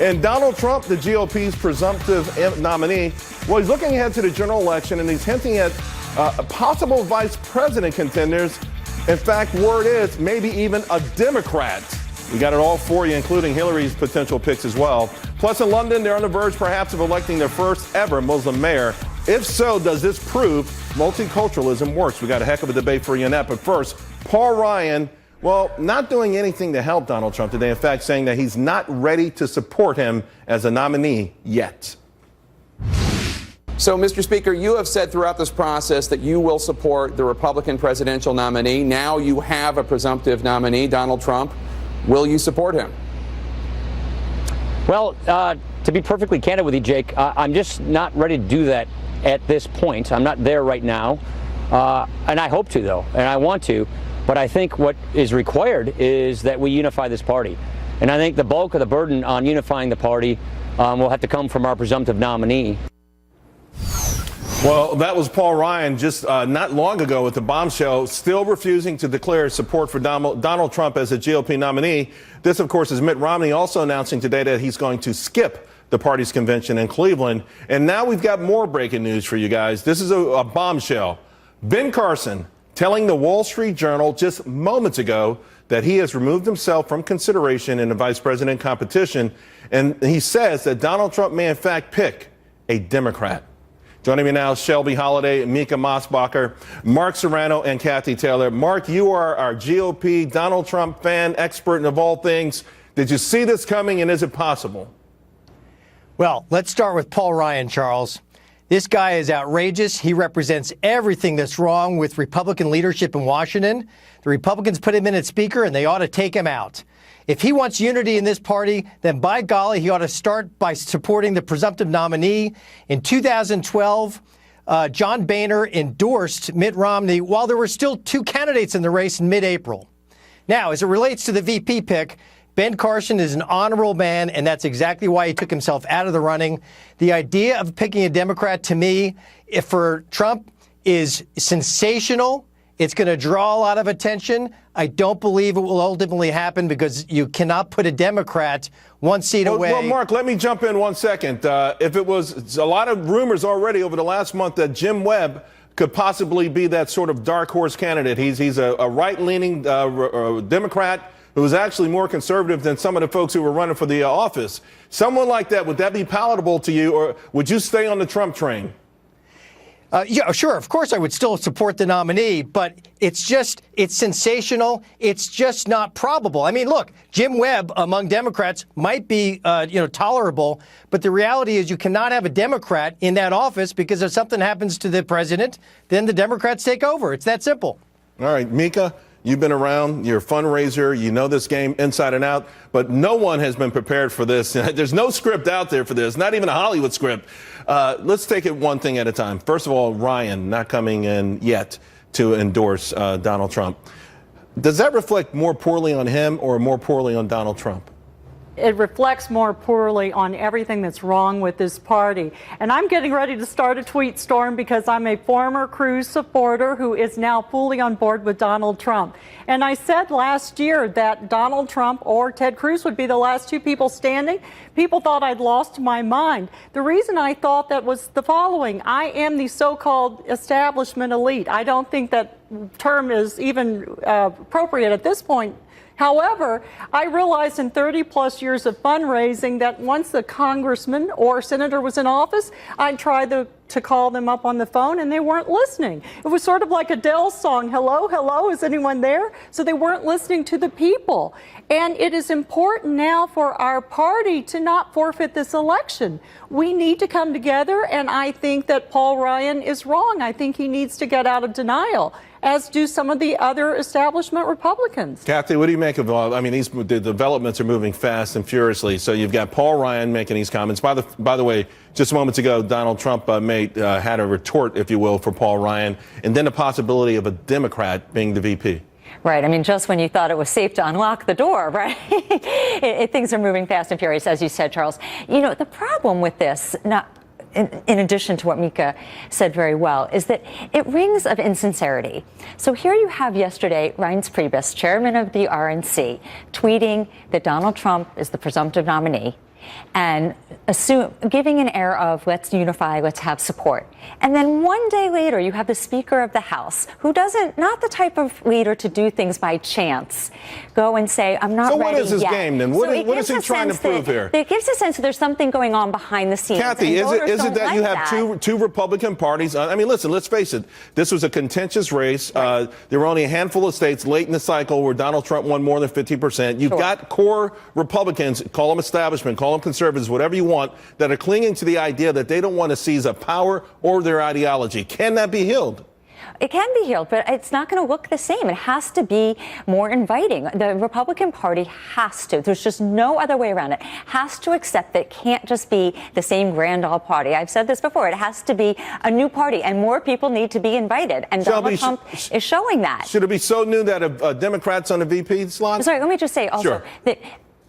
And Donald Trump, the GOP's presumptive nominee, well, he's looking ahead to the general election, and he's hinting at possible vice president contenders. In fact, word is maybe even a Democrat. We got it all for you, including Hillary's potential picks as well. Plus, in London, they're on the verge, perhaps, of electing their first ever Muslim mayor. If so, does this prove multiculturalism works? We got a heck of a debate for you on that. But first, Paul Ryan, well, not doing anything to help Donald Trump today. In fact, saying that he's not ready to support him as a nominee yet. So, Mr. Speaker, you have said throughout this process that you will support the Republican presidential nominee. Now you have a presumptive nominee, Donald Trump. Will you support him? Well, to be perfectly candid with you, Jake, I'm just not ready to do that at this point. I'm not there right now. And I hope to, though, and I want to. But I think what is required is that we unify this party. And I think the bulk of the burden on unifying the party will have to come from our presumptive nominee. Well, that was Paul Ryan just not long ago with the bombshell, still refusing to declare support for Donald Trump as a GOP nominee. This, of course, is Mitt Romney also announcing today that he's going to skip the party's convention in Cleveland. And now we've got more breaking news for you guys. This is a bombshell. Ben Carson telling the Wall Street Journal just moments ago that he has removed himself from consideration in the vice president competition. And he says that Donald Trump may, in fact, pick a Democrat. Joining me now, Shelby Holliday, Mica Mosbacher, Mark Serrano, and Kathy Taylor. Mark, you are our GOP Donald Trump fan, expert in of all things. Did you see this coming, and is it possible? Well, let's start with Paul Ryan, Charles. This guy is outrageous. He represents everything that's wrong with Republican leadership in Washington. The Republicans put him in as Speaker, and they ought to take him out. If he wants unity in this party, then by golly, he ought to start by supporting the presumptive nominee. In 2012, John Boehner endorsed Mitt Romney while there were still two candidates in the race in mid-April. Now, as it relates to the VP pick, Ben Carson is an honorable man, and that's exactly why he took himself out of the running. The idea of picking a Democrat, to me, if for Trump, is sensational. It's going to draw a lot of attention. I don't believe it will ultimately happen because you cannot put a Democrat one seat away. Well, Mark, let me jump in 1 second. If it was a lot of rumors already over the last month that Jim Webb could possibly be that sort of dark horse candidate. He's a right-leaning Democrat who is actually more conservative than some of the folks who were running for the office. Someone like that, would that be palatable to you, or would you stay on the Trump train? Yeah, sure. Of course, I would still support the nominee, but it's sensational. It's just not probable. I mean, look, Jim Webb among Democrats might be, tolerable, but the reality is you cannot have a Democrat in that office because if something happens to the president, then the Democrats take over. It's that simple. All right, Mica, you've been around. You're a fundraiser. You know this game inside and out, but no one has been prepared for this. There's no script out there for this, not even a Hollywood script. Let's take it one thing at a time. First of all, Ryan not coming in yet to endorse Donald Trump. Does that reflect more poorly on him or more poorly on Donald Trump? It reflects more poorly on everything that's wrong with this party. And I'm getting ready to start a tweet storm because I'm a former Cruz supporter who is now fully on board with Donald Trump. And I said last year that Donald Trump or Ted Cruz would be the last two people standing. People thought I'd lost my mind. The reason I thought that was the following. I am the so-called establishment elite. I don't think that term is even appropriate at this point. However, I realized in 30-plus years of fundraising that once the congressman or senator was in office, I'd try to call them up on the phone, and they weren't listening. It was sort of like Adele's song, hello, hello, is anyone there? So they weren't listening to the people. And it is important now for our party to not forfeit this election. We need to come together, and I think that Paul Ryan is wrong. I think he needs to get out of denial, as do some of the other establishment Republicans. Kathy, what do you make of all? I mean, the developments are moving fast and furiously. So you've got Paul Ryan making these comments. By the way, just moments ago, Donald Trump had a retort, if you will, for Paul Ryan, and then the possibility of a Democrat being the VP. Right. I mean, just when you thought it was safe to unlock the door, right? Things are moving fast and furious, as you said, Charles. You know, the problem with this, in addition to what Mica said very well, is that it rings of insincerity. So here you have yesterday Reince Priebus, chairman of the RNC, tweeting that Donald Trump is the presumptive nominee. and giving an air of let's unify, let's have support. And then one day later, you have the Speaker of the House, who not the type of leader to do things by chance, go and say, I'm not ready yet. So what is his game then? What is he trying to prove here? It gives a sense that there's something going on behind the scenes. Kathy, is it that you have two Republican parties? I mean, listen, let's face it. This was a contentious race. Right. There were only a handful of states late in the cycle where Donald Trump won more than 50%. You've got core Republicans, call them establishment, call them conservatives, whatever you want, that are clinging to the idea that they don't want to seize a power or their ideology. Can that be healed? It can be healed, but it's not going to look the same. It has to be more inviting. The Republican Party has to, there's just no other way around it, has to accept that it can't just be the same grand old party. I've said this before. It has to be a new party, and more people need to be invited. And Donald Trump is showing that. Should it be so new that a Democrat's on the VP slot? Sorry, let me just say also that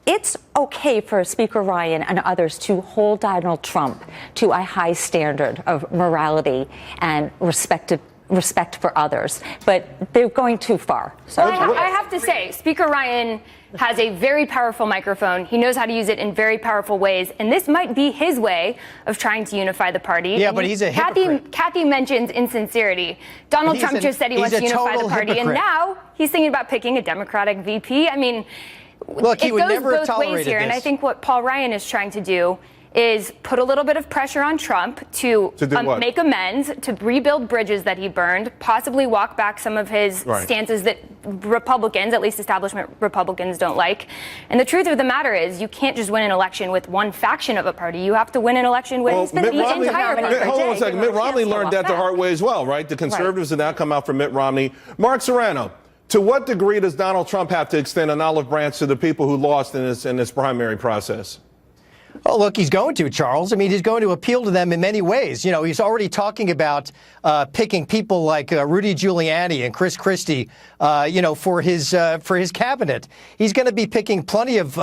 it's okay for Speaker Ryan and others to hold Donald Trump to a high standard of morality and respect for others, but they're going too far. So I have to say, Speaker Ryan has a very powerful microphone. He knows how to use it in very powerful ways, and this might be his way of trying to unify the party. Yeah, but he's a hypocrite. Kathy mentions insincerity. Donald Trump just said he wants to unify the party, and now he's thinking about picking a Democratic VP. I mean, look, he would never have tolerated ways here, this. and I think what Paul Ryan is trying to do is put a little bit of pressure on Trump to make amends, to rebuild bridges that he burned, possibly walk back some of his stances that Republicans, at least establishment Republicans, don't like. And the truth of the matter is, you can't just win an election with one faction of a party. You have to win an election with the entire party. Hold on a second. Mitt Romney learned that the hard way as well, right? The conservatives have now come out for Mitt Romney. Mark Serrano, to what degree does Donald Trump have to extend an olive branch to the people who lost in this primary process? Oh, look, he's going to, Charles. I mean, he's going to appeal to them in many ways. You know, he's already talking about picking people like Rudy Giuliani and Chris Christie, for his cabinet. He's going to be picking plenty of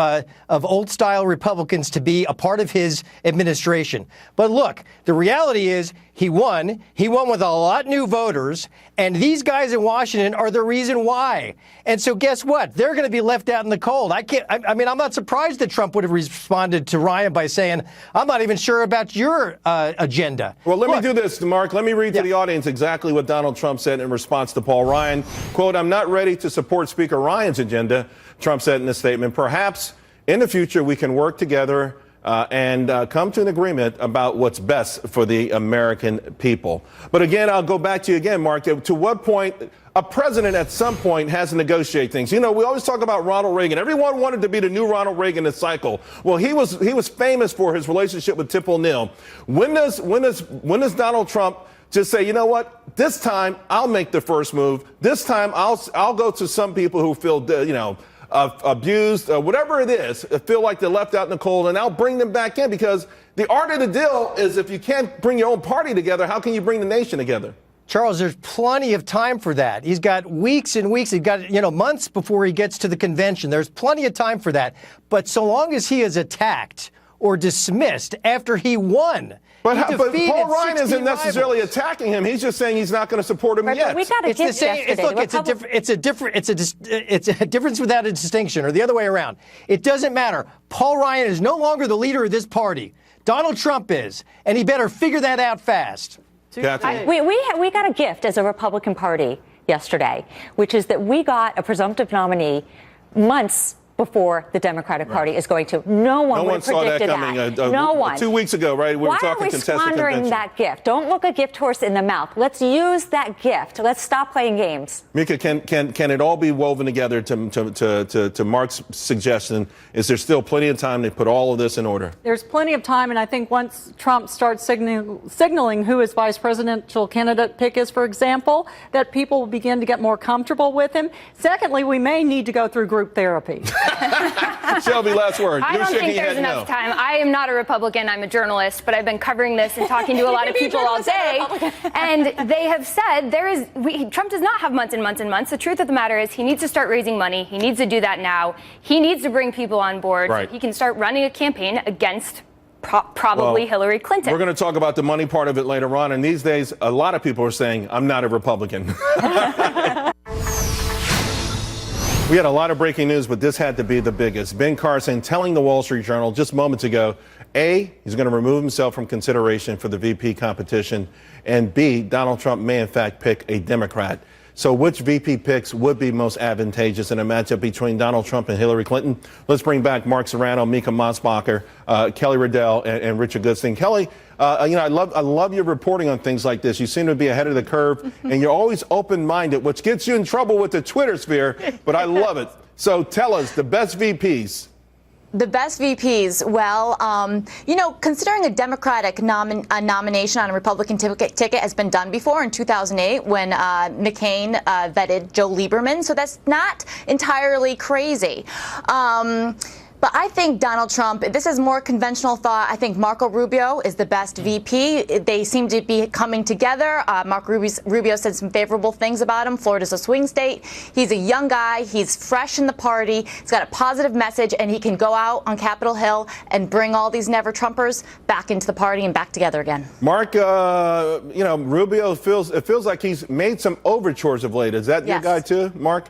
old-style Republicans to be a part of his administration. But look, the reality is he won. He won with a lot new voters, and these guys in Washington are the reason why. And so guess what? They're going to be left out in the cold. I'm not surprised that Trump would have responded to Ryan by saying, I'm not even sure about your agenda. Well, let me do this, Mark. Let me read to the audience exactly what Donald Trump said in response to Paul Ryan. Quote, I'm not ready to support Speaker Ryan's agenda, Trump said in a statement. Perhaps in the future we can work together and come to an agreement about what's best for the American people. But again, I'll go back to you again, Mark. To what point a president at some point has to negotiate things? You know, we always talk about Ronald Reagan. Everyone wanted to be the new Ronald Reagan this cycle. Well, he was famous for his relationship with Tip O'Neill. When does Donald Trump just say, you know what, this time I'll make the first move. This time I'll go to some people who feel, abused, whatever it is, feel like they're left out in the cold, and I'll bring them back in, because the art of the deal is if you can't bring your own party together, how can you bring the nation together? Charles, there's plenty of time for that. He's got weeks and weeks. He's got, months before he gets to the convention. There's plenty of time for that. But so long as he is attacked or dismissed after he won. But Paul Ryan isn't necessarily attacking him. He's just saying he's not going to support him yet. We got a gift yesterday. It's a difference without a distinction, or the other way around. It doesn't matter. Paul Ryan is no longer the leader of this party. Donald Trump is, and he better figure that out fast. We got a gift as a Republican Party yesterday, which is that we got a presumptive nominee months before the Democratic Party is going to. No one would have predicted that. No one. 2 weeks ago, right? We were talking Why are we squandering that gift? Don't look a gift horse in the mouth. Let's use that gift. Let's stop playing games. Mica, can it all be woven together to Mark's suggestion? Is there still plenty of time to put all of this in order? There's plenty of time, and I think once Trump starts signaling who his vice presidential candidate pick is, for example, that people will begin to get more comfortable with him. Secondly, we may need to go through group therapy. Shelby, last word. I don't think there's enough time. I am not a Republican. I'm a journalist, but I've been covering this and talking to a lot of people all day. And they have said Trump does not have months and months and months. The truth of the matter is he needs to start raising money. He needs to do that now. He needs to bring people on board. Right. So he can start running a campaign against probably Hillary Clinton. We're going to talk about the money part of it later on. And these days, a lot of people are saying, I'm not a Republican. We had a lot of breaking news, but this had to be the biggest. Ben Carson telling the Wall Street Journal just moments ago, A, he's going to remove himself from consideration for the VP competition, and B, Donald Trump may in fact pick a Democrat. So which VP picks would be most advantageous in a matchup between Donald Trump and Hillary Clinton? Let's bring back Mark Serrano, Mica Mosbacher, Kelly Riddell, and Richard Goodstein. Kelly, I love your reporting on things like this. You seem to be ahead of the curve, and you're always open-minded, which gets you in trouble with the Twitter sphere, but I love it. So tell us, the best VPs. The best VPs, well, considering a Democratic nomination on a Republican ticket has been done before in 2008 when McCain vetted Joe Lieberman, so that's not entirely crazy. But I think Donald Trump, this is more conventional thought. I think Marco Rubio is the best VP. They seem to be coming together. Marco Rubio said some favorable things about him. Florida's a swing state. He's a young guy. He's fresh in the party. He's got a positive message, and he can go out on Capitol Hill and bring all these never-Trumpers back into the party and back together again. Mark, Rubio feels like he's made some overtures of late. Is that your guy too, Mark?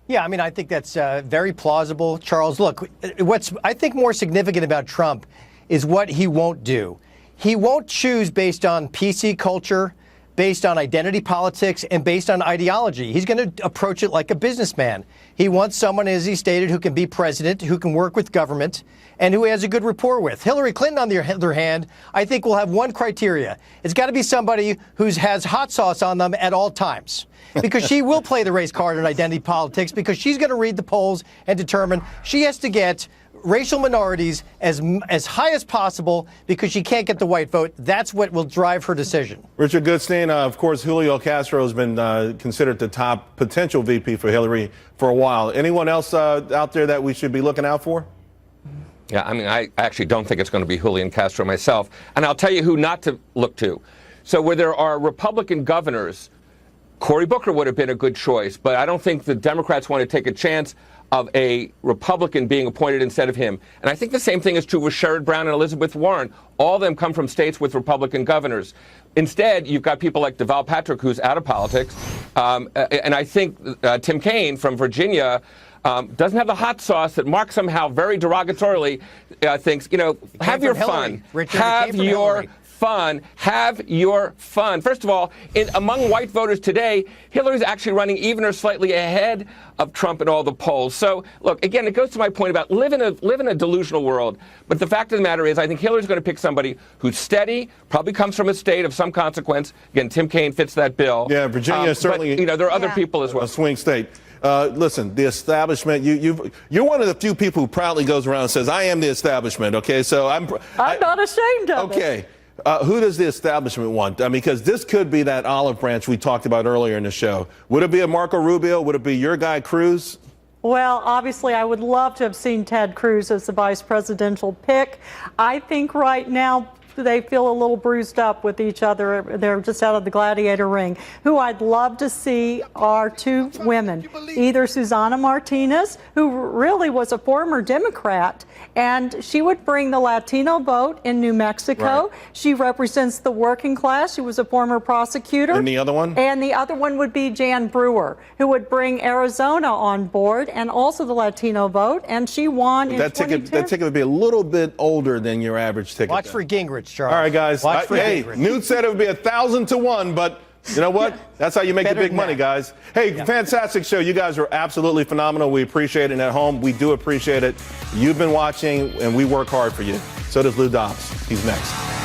Yeah, I mean, I think that's very plausible. Charles, look, what's I think more significant about Trump is what he won't do. He won't choose based on PC culture, based on identity politics, and based on ideology. He's going to approach it like a businessman. He wants someone, as he stated, who can be president, who can work with government, and who he has a good rapport with. Hillary Clinton, on the other hand, I think will have one criteria. It's got to be somebody who has hot sauce on them at all times. Because she will play the race card in identity politics, because she's going to read the polls and determine she has to get racial minorities as high as possible because she can't get the white vote. That's what will drive her decision. Richard Goodstein, of course, Julio Castro has been considered the top potential VP for Hillary for a while. Anyone else out there that we should be looking out for? Yeah, I mean, I actually don't think it's going to be Julian Castro myself. And I'll tell you who not to look to. So where there are Republican governors, Cory Booker would have been a good choice, but I don't think the Democrats want to take a chance of a Republican being appointed instead of him. And I think the same thing is true with Sherrod Brown and Elizabeth Warren. All of them come from states with Republican governors. Instead, you've got people like Deval Patrick, who's out of politics. And I think Tim Kaine from Virginia doesn't have the hot sauce that Mark somehow very derogatorily thinks, have your fun. Richard, have your fun. Have your fun. First of all, among white voters today, Hillary's actually running even or slightly ahead of Trump in all the polls. So, look, again, it goes to my point about live in a delusional world. But the fact of the matter is, I think Hillary's going to pick somebody who's steady, probably comes from a state of some consequence. Again, Tim Kaine fits that bill. Yeah, Virginia certainly. But, there are other people as well. A swing state. Listen, the establishment, you're one of the few people who proudly goes around and says, I am the establishment, okay? So I'm not ashamed of it. Okay. Who does the establishment want? I mean, because this could be that olive branch we talked about earlier in the show. Would it be a Marco Rubio? Would it be your guy, Cruz? Well, obviously, I would love to have seen Ted Cruz as the vice presidential pick. I think right now they feel a little bruised up with each other. They're just out of the gladiator ring. Who I'd love to see are two women, either Susana Martinez, who really was a former Democrat, and she would bring the Latino vote in New Mexico. Right. She represents the working class. She was a former prosecutor. And the other one? And the other one would be Jan Brewer, who would bring Arizona on board and also the Latino vote, and she won in 2010. That ticket would be a little bit older than your average ticket. Watch for Gingrich, Charles. All right, guys. Hey, Gingrich. Newt said it would be 1,000 to 1, but you know what? That's how you make the big money, guys. Hey, fantastic show. You guys are absolutely phenomenal. We appreciate it. And at home, we do appreciate it. You've been watching, and we work hard for you. So does Lou Dobbs. He's next.